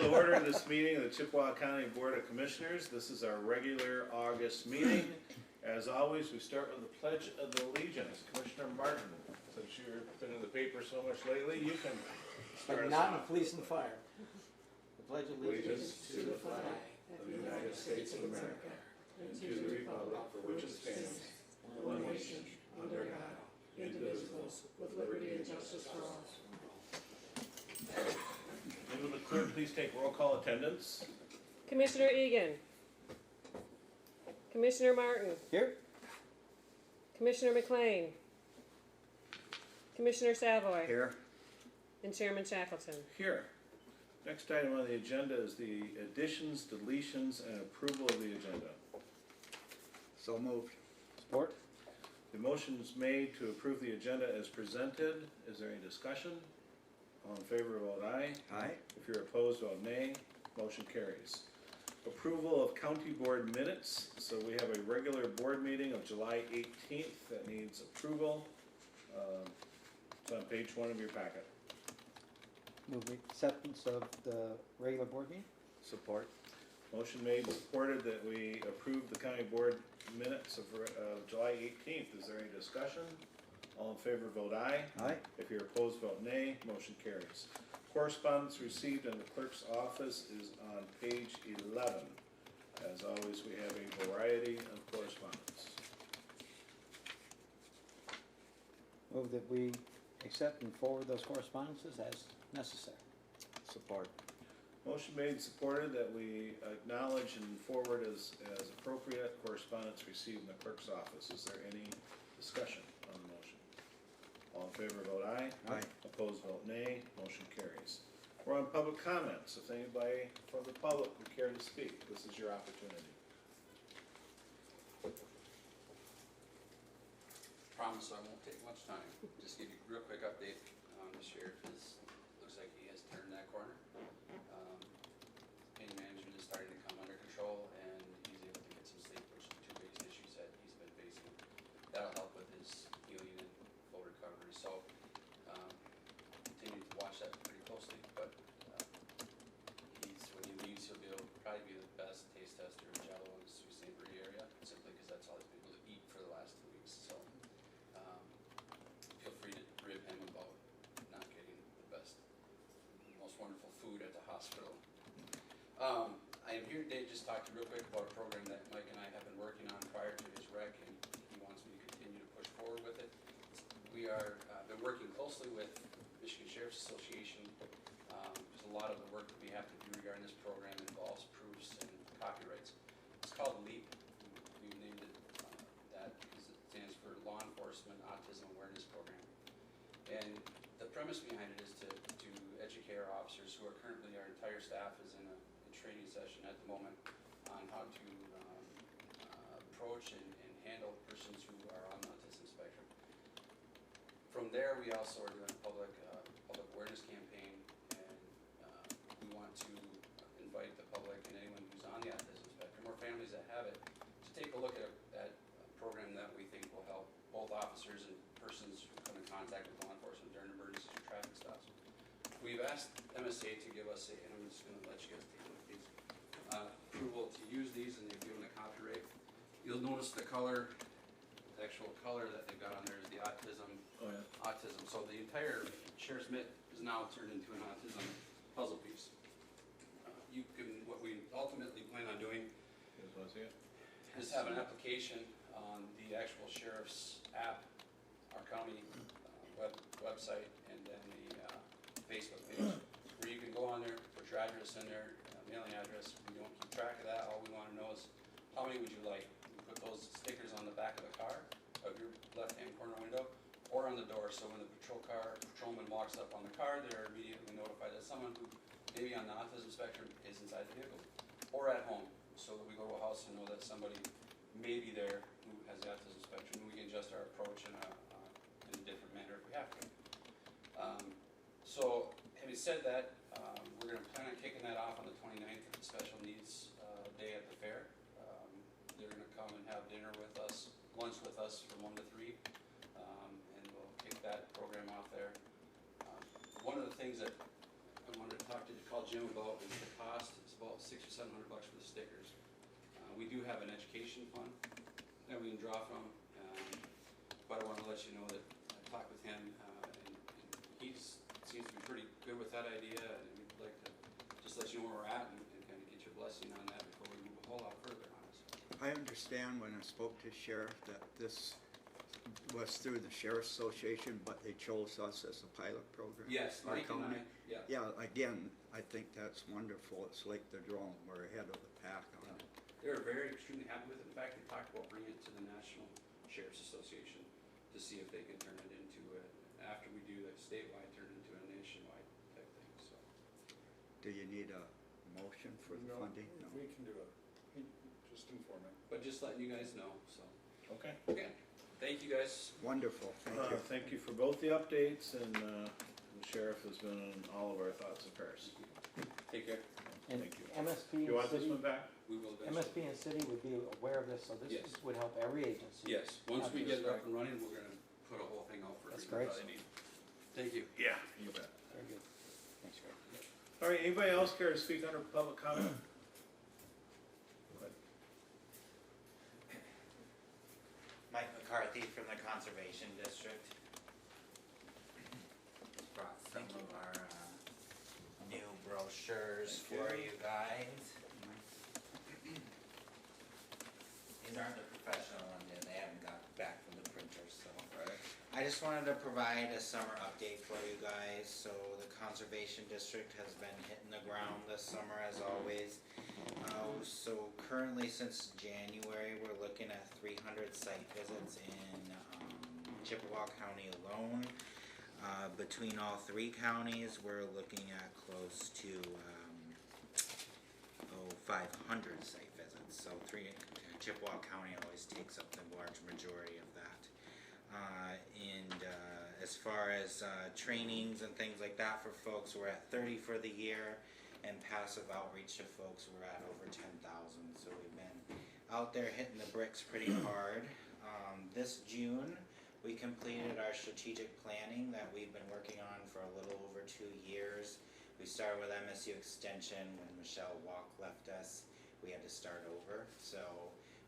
to order this meeting of the Chippewa County Board of Commissioners. This is our regular August meeting. As always, we start with the Pledge of the Allegiance. Commissioner Martin, since you've been in the paper so much lately, you can start But us not in off. police and fire. The Pledge of Allegiance To the flag of the United States of America and to the republic for which it stands, one nation, under God, indivisible, with liberty and justice for all. Will the clerk please take roll call attendance? Commissioner Egan. Commissioner Martin. Here? Commissioner McLean. Commissioner Savoy. Here. And Chairman Shackleton. Here. Next item on the agenda is the additions, deletions, and approval of the agenda. So moved. Support? The motion is made to approve the agenda as presented. Is there any discussion? All in favor, vote aye. Aye. If you're opposed, vote nay. Motion carries. Approval of county board minutes. So we have a regular board meeting of July 18th that needs approval. It's on page 1 of your packet. Move the acceptance of the regular board meeting? Support. Motion made and supported that we approve the county board minutes of July 18th. Is there any discussion? All in favor, vote aye. Aye. If you're opposed, vote nay. Motion carries. Correspondence received in the clerk's office is on page 11. As always, we have a variety of correspondence. Move that we accept and forward those correspondences as necessary. Support. Motion made and supported that we acknowledge and forward as appropriate correspondence received in the clerk's office. Is there any discussion on the motion? All in favor, vote aye. Aye. Opposed, vote nay. Motion carries. We're on public comments. If anybody from the public would care to speak, this is your opportunity. Promise I won't take much time. Just give you a real quick update. The sheriff looks like he has turned that corner. Pain management is starting to come under control, and he's able to get some sleep, which are two biggest issues that he's been facing. That'll help with his healing and full recovery. So continue to watch that pretty closely. But when he leaves, he'll probably be the best taste tester in Jello in the Sault Ste. Marie area, simply because that's all he's been able to eat for the last 2 weeks. So feel free to rib him about not getting the best, most wonderful food at the hospital. I am here today just to talk to you real quick about a program that Mike and I have been working on prior to his wreck, and he wants me to continue to push forward with it. We are been working closely with Michigan Sheriff's Association. There's a lot of the work that we have to do regarding this program involves proofs and copyrights. It's called LEAP. We named it that because it stands for Law Enforcement Autism Awareness Program. And the premise behind it is to educate our officers who are currently, our entire staff is in a training session at the moment on how to approach and handle persons who are on the autism spectrum. From there, we also are doing a public awareness campaign, and we want to invite the public and anyone who's on the autism spectrum or families that have it to take a look at a program that we think will help both officers and persons who come in contact with law enforcement during emergencies or traffic stops. We've asked MSA to give us, and I'm just going to let you guys take a look at these, approval to use these, and they've given the copyright. You'll notice the color, the actual color that they've got on there is the autism. Oh, yeah. Autism. So the entire Sheriff's Mitt is now turned into an autism puzzle piece. What we ultimately plan on doing is have an application on the actual sheriff's app, our county website, and then the Facebook page, where you can go on there, put your address in there, mailing address. We don't keep track of that. All we want to know is how many would you like. You put those stickers on the back of the car, of your left-hand corner window, or on the door. So when the patrolman walks up on the car, they're immediately notified that someone who maybe on the autism spectrum is inside the vehicle, or at home, so that we go to a house and know that somebody may be there who has the autism spectrum, and we can adjust our approach in a different manner if we have to. So having said that, we're going to plan on kicking that off on the 29th at the Special Needs Day at the fair. They're going to come and have dinner with us, lunch with us from 1 to 3, and we'll kick that program off there. One of the things that I wanted called Jim about, is the cost, it's about $600 or $700 for the stickers. We do have an education fund that we can draw from, but I wanna let you know that I talked with him, and he seems to be pretty good with that idea, and we'd like to just let you know where we're at and kind of get your blessing on that before we move a whole lot further on it. I understand when I spoke to Sheriff that this was through the Sheriff's Association, but they chose us as a pilot program. Yes, Our Mike and county. I, yeah. Yeah, again, I think that's wonderful. It's like they're drawing, we're ahead of the pack on it. They were very extremely happy with it. In fact, they talked about bringing it to the National Sheriff's Association to see if they can turn it into after we do the statewide, turn it into a nationwide type thing, so. Do you need a motion for the No, funding? No. we can do it. Just inform me. But just letting you guys know, so. Okay. Okay, thank you guys. Wonderful, thank you. Thank you for both the updates, and the sheriff has been in all of our thoughts and prayers. Take care. And Thank you. MSP You and want this city, one back? We will eventually. MSP and city would be aware of this, so this Yes. would help every agency. Yes, once Not we just get it up Greg. and running, we're gonna put a whole thing out for That's everybody great. they need. Thank you. Yeah, you bet. Very good. Thanks, Greg. All right, anybody else care to speak under public comment? Go ahead. Mike McCarthy from the Conservation District. Brought some of our new brochures for you guys. These aren't the professional ones yet, they haven't got back from the printers, so. I just wanted to provide a summer update for you guys. So the Conservation District has been hitting the ground this summer as always. So currently since January, we're looking at 300 site visits in Chippewa County alone. Between all three counties, we're looking at close to 500 site visits. So Chippewa County always takes up the large majority of that. As far as trainings and things like that for folks, we're at 30 for the year, and passive outreach to folks, we're at over 10,000. So we've been out there hitting the bricks pretty hard. This June, we completed our strategic planning that we've been working on for a little over 2 years. We started with MSU Extension. When Michelle Walk left us, we had to start over. So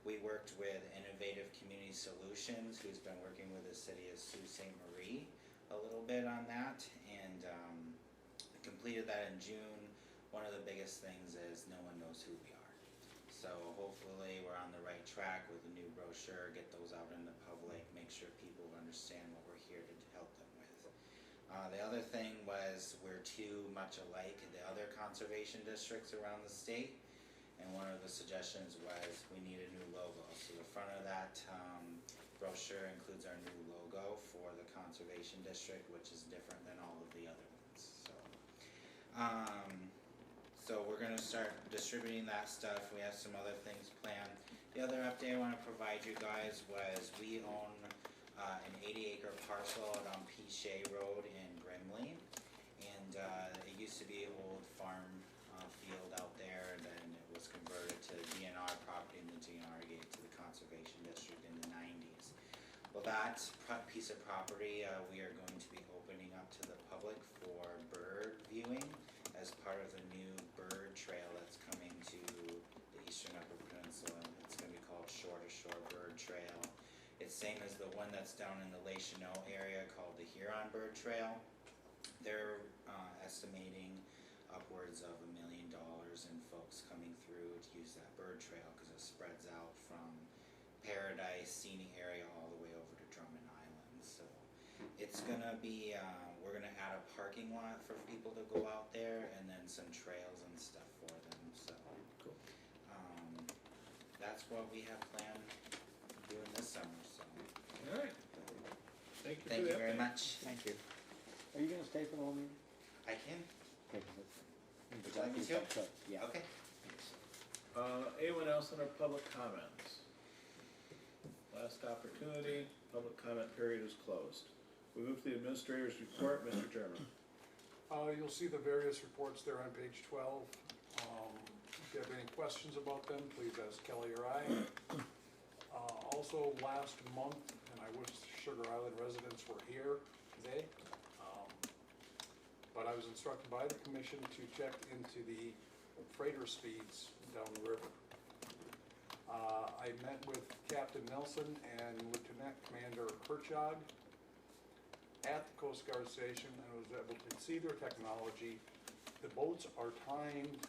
we worked with Innovative Community Solutions, who's been working with the city of Sault Ste. Marie a little bit on that, and completed that in June. One of the biggest things is no one knows who we are. So hopefully we're on the right track with a new brochure, get those out in the public, make sure people understand what we're here to help them with. The other thing was we're too much alike the other conservation districts around the state. And one of the suggestions was we need a new logo. So the front of that brochure includes our new logo for the Conservation District, which is different than all of the other ones. So we're gonna start distributing that stuff. We have some other things planned. The other update I wanna provide you guys was we own an 80-acre parcel out on Pichet Road in Grimley. And it used to be an old farm field out there, and then it was converted to DNR property, and the DNR gave it to the Conservation District in the 90s. Well, that piece of property we are going to be opening up to the public for bird viewing as part of the new bird trail that's coming to the Eastern Upper Peninsula. It's going to be called Shore to Shore Bird Trail. It's same as the one that's down in the Lake Chanot area called the Huron Bird Trail. They're estimating upwards of $1 million in folks coming through to use that bird trail because it spreads out from Paradise Scenic area all the way over to Drummond Island. So it's gonna be we're gonna add a parking lot for people to go out there, and then some trails and stuff for them. So Cool. That's what we have planned doing this summer. So All right. Thank you. Thank for you the very update. much. thank you. Are you gonna stay for the whole meeting? I can. Okay, 'cause it's- Would you like me to? Yeah. Okay. Anyone else under public comments? Last opportunity, public comment period is closed. We move to the administrator's report, Mr. German. You'll see the various reports there on page 12. If you have any questions about them, please ask Kelly or I. Also, last month, and I wish Sugar Island residents were here today, but I was instructed by the commission to check into the freighter speeds down the river. I met with Captain Nelson and Lieutenant Commander Kirchhoff at the Coast Guard station and was able to see their technology. The boats are timed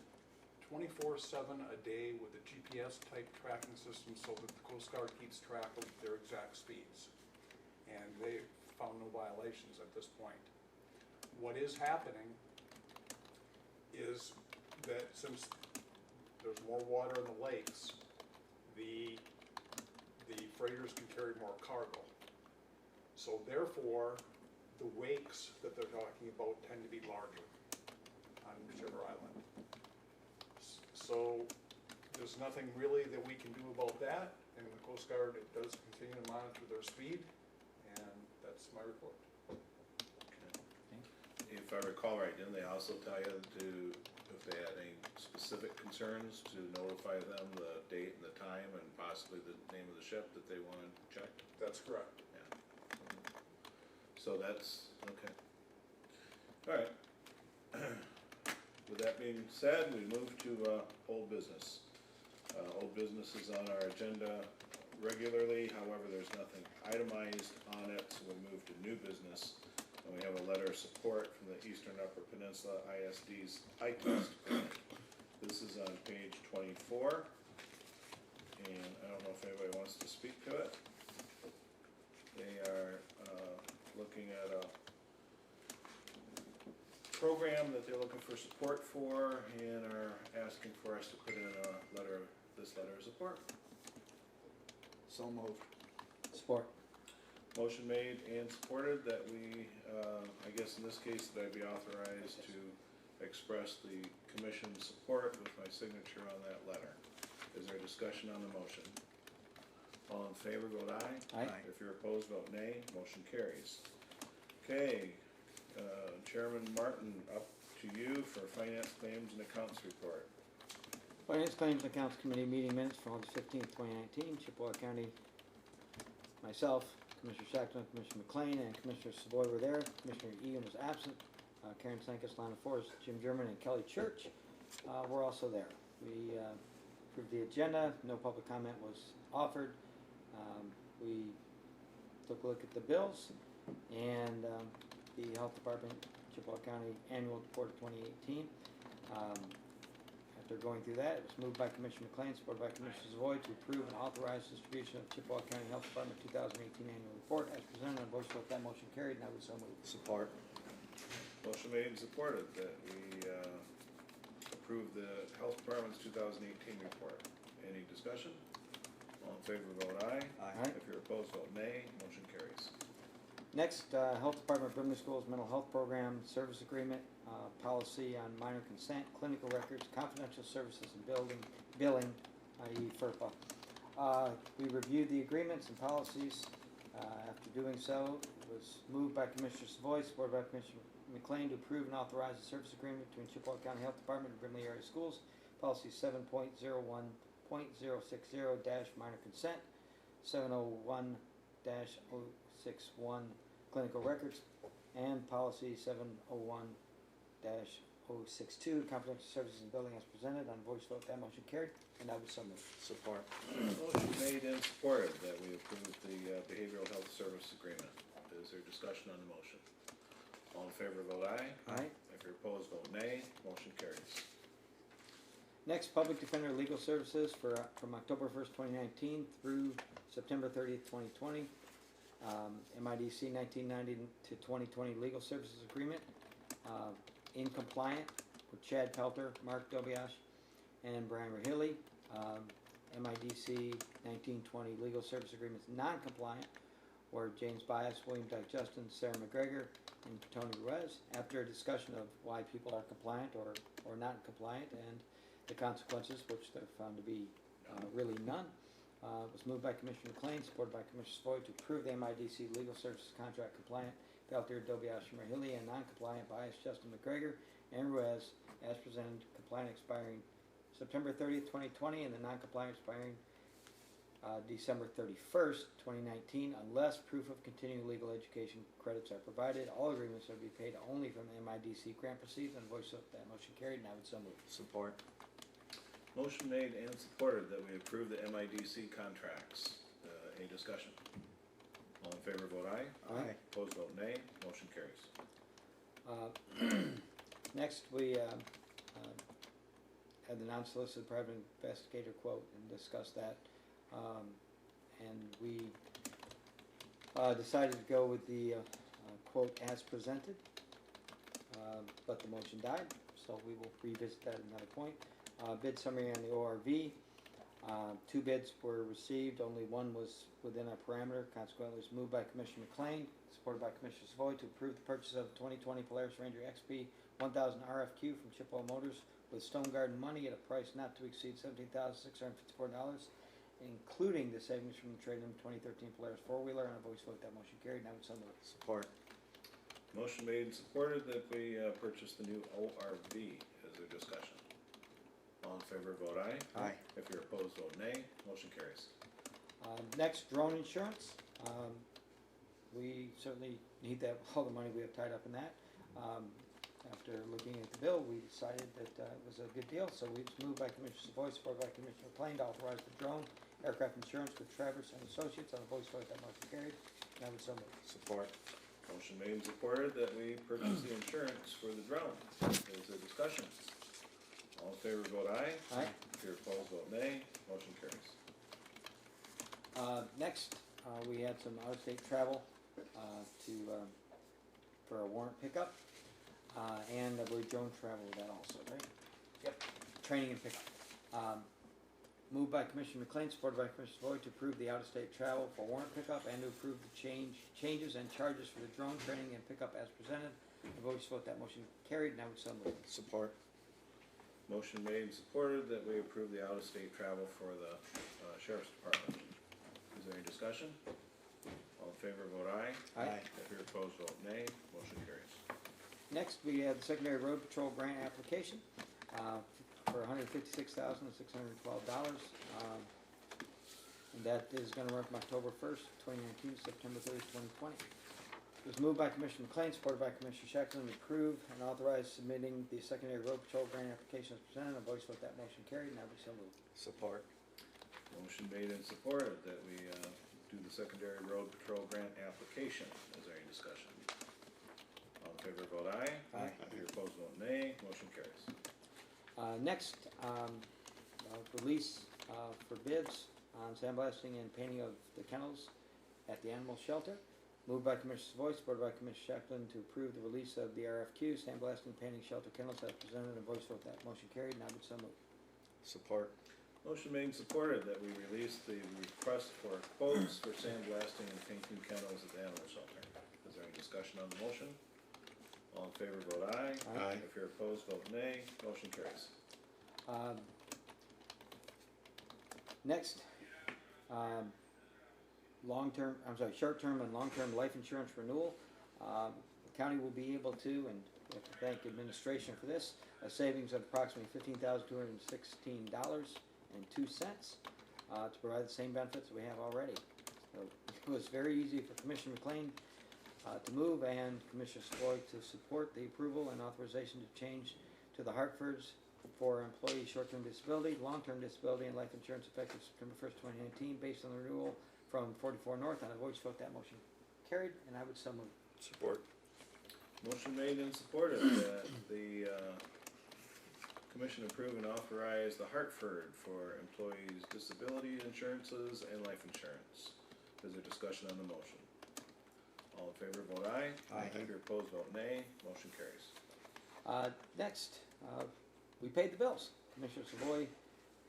24/7 a day with a GPS type tracking system so that the Coast Guard keeps track of their exact speeds. And they found no violations at this point. What is happening is that since there's more water in the lakes, the freighters can carry more cargo. So therefore, the wakes that they're talking about tend to be larger on Sugar Island. So there's nothing really that we can do about that, and the Coast Guard does continue to monitor their speed, and that's my report. If I recall right, didn't they also tell you to, if they had any specific concerns, to notify them the date and the time and possibly the name of the ship that they wanted checked? That's correct. So that's, okay. All right. With that being said, we move to old business. Old business is on our agenda regularly, however, there's nothing itemized on it, so we move to new business. And we have a letter of support from the Eastern Upper Peninsula ISD's ICOST grant. This is on page 24. And I don't know if anybody wants to speak to it. They are looking at a program that they're looking for support for and are asking for us to put in this letter of support. So moved. Support. Motion made and supported that we, I guess in this case, that I be authorized to express the commission's support with my signature on that letter. Is there discussion on the motion? All in favor, vote aye. Aye. If you're opposed, vote nay. Motion carries. Okay, Chairman Martin, up to you for Finance Claims and Accounts Report. Finance Claims and Accounts Committee meeting minutes for August 15th, 2019, Chippewa County. Myself, Commissioner Shackleton, Commissioner McLean, and Commissioner Savoy were there. Commissioner Egan was absent. Karen Sankus, Lana Forrest, Jim German, and Kelly Church were also there. We approved the agenda. No public comment was offered. We took a look at the bills and the Health Department, Chippewa County Annual Report of 2018. After going through that, it was moved by Commissioner McLean, supported by Commissioner Savoy to approve and authorize distribution of Chippewa County Health Department 2018 Annual Report as presented on voice vote. That motion carried, and I would so move. Support. Motion made and supported that we approve the Health Department's 2018 report. Any discussion? All in favor, vote aye. Aye. If you're opposed, vote nay. Motion carries. Next, Health Department Brimley Schools Mental Health Program Service Agreement, policy on minor consent, clinical records, confidential services and billing, i.e. FERPA. We reviewed the agreements and policies. After doing so, it was moved by Commissioner Savoy, supported by Commissioner McLean to approve and authorize the service agreement between Chippewa County Health Department and Brimley Area Schools, policy 7.01.060- minor consent, 701-061 clinical records, and policy 701-062 confidential services and billing as presented on voice vote. That motion carried, and I would so move. Support. Motion made and supported that we approve the behavioral health service agreement. Is there discussion on the motion? All in favor, vote aye. Aye. If you're opposed, vote nay. Motion carries. Next, Public Defender Legal Services from October 1st, 2019 through September 30th, 2020. MIDC 1990 to 2020 Legal Services Agreement. In compliant with Chad Pelter, Mark Dobiash, and Brian Rahilly. MIDC 1920 Legal Service Agreements non-compliant were James Bias, William Dyke Justin, Sarah McGregor, and Tony Ruiz. After a discussion of why people are compliant or not compliant and the consequences, which they're found to be really none, was moved by Commissioner McLean, supported by Commissioner Savoy to approve the MIDC Legal Services Contract compliant Peltier, Dobiash, and Rahilly, and non-compliant Bias, Justin McGregor, and Ruiz as presented, compliant expiring September 30th, 2020, and the non-compliant expiring December 31st, 2019, unless proof of continuing legal education credits are provided. All agreements are to be paid only from the MIDC grant proceeds, and voice vote that motion carried, and I would so move. Support. Motion made and supported that we approve the MIDC contracts. Any discussion? All in favor, vote aye. Aye. Opposed, vote nay. Motion carries. Next, we had the non-solicited private investigator quote and discussed that. And we decided to go with the quote as presented, but the motion died, so we will revisit that at another point. Bid summary on the ORV. 2 bids were received, only one was within our parameter, consequently it was moved by Commissioner McLean, supported by Commissioner Savoy, to approve the purchase of 2020 Polaris Ranger XP 1000 RFQ from Chippewa Motors with Stone Garden money at a price not to exceed $17,654, including the savings from the trade-in 2013 Polaris 4-wheeler, and I voice vote that motion carried, and I would so move. Support. Motion made and supported that we purchase the new ORV. Is there discussion? All in favor, vote aye. Aye. If you're opposed, vote nay. Motion carries. Next, drone insurance. We certainly need that, all the money we have tied up in that. After looking at the bill, we decided that it was a good deal, so we moved by Commissioner Savoy, supported by Commissioner McLean, to authorize the drone aircraft insurance with Travers and Associates. On a voice vote, that motion carried, and I would so move. Support. Motion made and supported that we purchase the insurance for the drone. Is there discussion? All in favor, vote aye. Aye. If you're opposed, vote nay. Motion carries. Next, we had some out-of-state travel for a warrant pickup, and I believe drone travel with that also, right? Yep. Training and pickup. Moved by Commissioner McLean, supported by Commissioner Savoy, to approve the out-of-state travel for warrant pickup and to approve the changes and charges for the drone training and pickup as presented. The voice vote that motion carried, and I would so move. Support. Motion made and supported that we approve the out-of-state travel for the Sheriff's Department. Is there any discussion? All in favor, vote aye. Aye. If you're opposed, vote nay. Motion carries. Next, we have the secondary road patrol grant application for $156,612. And that is going to run from October 1st, 2019 to September 30th, 2020. It was moved by Commissioner McLean, supported by Commissioner Shackleton, to approve and authorize submitting the secondary road patrol grant application as presented. A voice vote that motion carried, and I would so move. Support. Motion made and supported that we do the secondary road patrol grant application. Is there any discussion? All in favor, vote aye. Aye. If you're opposed, vote nay. Motion carries. Next, release for bids on sandblasting and painting of the kennels at the animal shelter. Moved by Commissioner Savoy, supported by Commissioner Shackleton, to approve the release of the RFQ, sandblasting, painting shelter kennels as presented, and voice vote that motion carried, and I would so move. Support. Motion made and supported that we release the request for quotes for sandblasting and painting kennels at the animal shelter. Is there any discussion on the motion? All in favor, vote aye. Aye. If you're opposed, vote nay. Motion carries. Next, short-term and long-term life insurance renewal. The county will be able to, and we have to thank administration for this, a savings of approximately $15,216.02 to provide the same benefits we have already. So it was very easy for Commissioner McLean to move, and Commissioner Savoy to support the approval and authorization to change to the Hartford's for employee short-term disability, long-term disability, and life insurance effective September 1st, 2019, based on the renewal from 44 North. On a voice vote, that motion carried, and I would so move. Support. Motion made and supported that the commission approve and authorize the Hartford for employees' disability insurances and life insurance. Is there discussion on the motion? All in favor, vote aye. Aye. If you're opposed, vote nay. Motion carries. Next, we paid the bills. Commissioner Savoy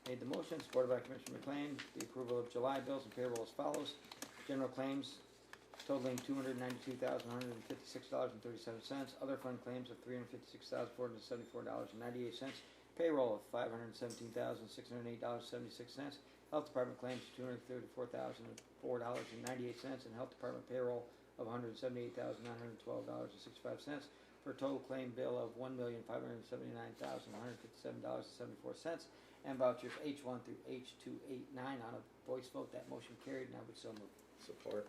made the motion, supported by Commissioner McLean. The approval of July bills and payroll as follows. General claims totaling $292,156.37. Other fund claims of $356,474.98. Payroll of $517,608.76. Health Department claims $234,004.98. And Health Department payroll of $178,912.65. for a total claim bill of $1,579,157.74, and vouchers H1 through H289 on a voice vote. That motion carried, and I would so move. Support.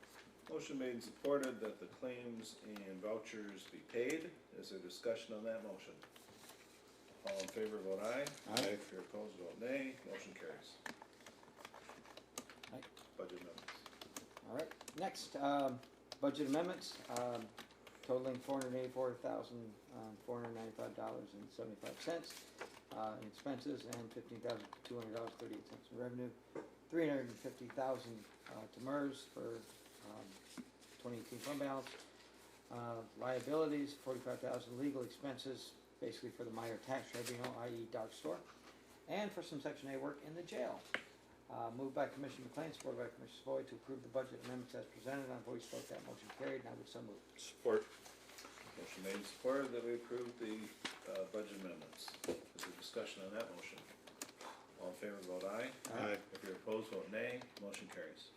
Motion made and supported that the claims and vouchers be paid. Is there discussion on that motion? All in favor, vote aye. Aye. If you're opposed, vote nay. Motion carries. Aye. Budget amendments. All right, next, budget amendments, totaling $484,495.75 in expenses and $15,200.38 in revenue. $350,000 to MERS for 2018 fund balance. Liabilities, $45,000 legal expenses, basically for the Meyer tax tribunal, i.e. dark store, and for some Section A work in the jail. Moved by Commissioner McLean, supported by Commissioner Boyd to approve the budget amendments as presented on voice vote. That motion carried, and I would so move. Support. Motion made and supported that we approve the budget amendments. Is there discussion on that motion? All in favor, vote aye. Aye. If you're opposed, vote nay. Motion carries.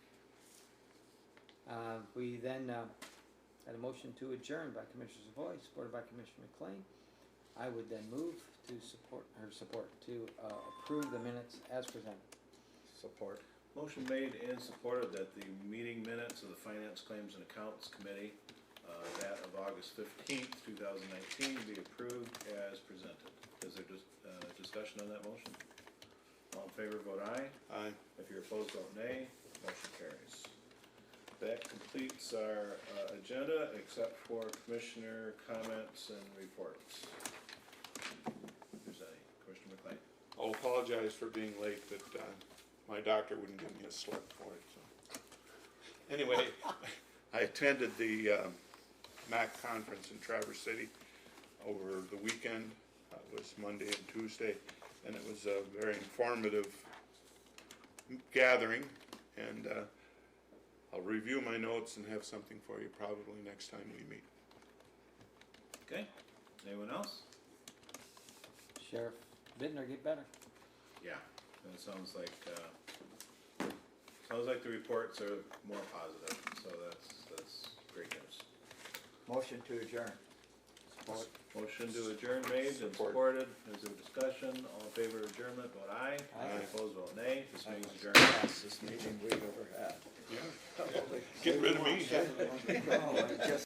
We then had a motion to adjourn by Commissioner Savoy, supported by Commissioner McLean. I would then move to support to approve the minutes as presented. Support. Motion made and supported that the meeting minutes of the Finance Claims and Accounts Committee, that of August 15th, 2019, be approved as presented. Is there discussion on that motion? All in favor, vote aye. Aye. If you're opposed, vote nay. Motion carries. That completes our agenda, except for commissioner comments and reports. If there's any. Commissioner McLean. I'll apologize for being late, but my doctor wouldn't give me a slip for it, so. Anyway, I attended the MAC conference in Traverse City over the weekend. It was Monday and Tuesday, and it was a very informative gathering, and I'll review my notes and have something for you probably next time we meet. Okay. Anyone else? Sheriff Bittner, get better. Yeah. It sounds like the reports are more positive, so that's great news. Motion to adjourn. Support. Motion to adjourn made and Support. supported. Is there discussion? All in favor of adjournment, vote aye. Aye. Opposed, vote nay. This meeting is adjourned. Fastest meeting we've ever had. Get rid of me. No, I just